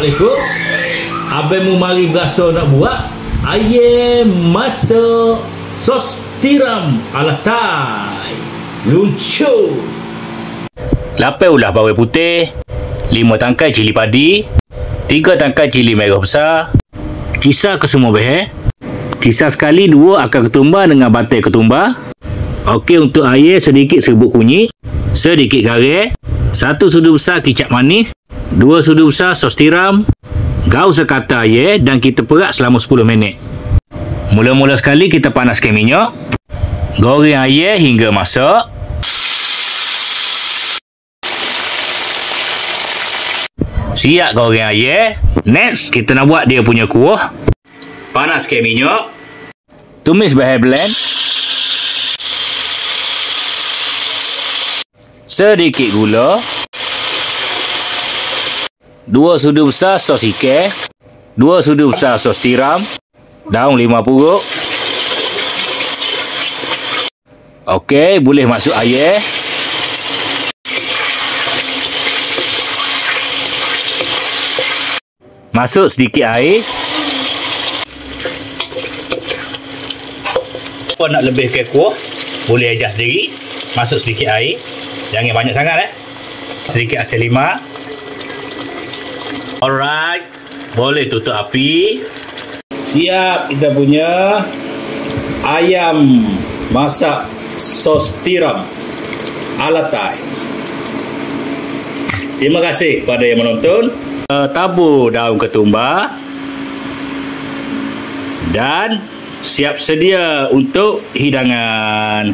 Assalamualaikum. Abang mu mari berasa nak buat ayam masak sos tiram ala Thai. Lucu. 8 ulah bawang putih, 5 tangkai cili padi, 3 tangkai cili merah besar. Kisar ke semua beheh. Kisar sekali 2 akar ketumbar dengan batai ketumbar. Okey, untuk air sedikit serbuk kunyit, sedikit garam, 1 sudu besar kicap manis, 2 sudu besar sos tiram. Gaus sekata air dan kita perak selama 10 minit. Mula-mula sekali kita panaskan minyak. Goreng air hingga masak. Siap goreng air. Next, kita nak buat dia punya kuah. Panaskan minyak. Tumis bahan blend. Sedikit gula. 2 sudu besar sos ikan. 2 sudu besar sos tiram. Daun 5 puruk. Okey, boleh masuk air. Masuk sedikit air. Kalau nak lebihkan kuah, boleh adjust sendiri. Masuk sedikit air. Jangan banyak sangat Sedikit asam lemak. Alright. Boleh tutup api. Siap kita punya ayam masak sos tiram ala Thai. Terima kasih kepada yang menonton. Tabur daun ketumbar dan siap sedia untuk hidangan.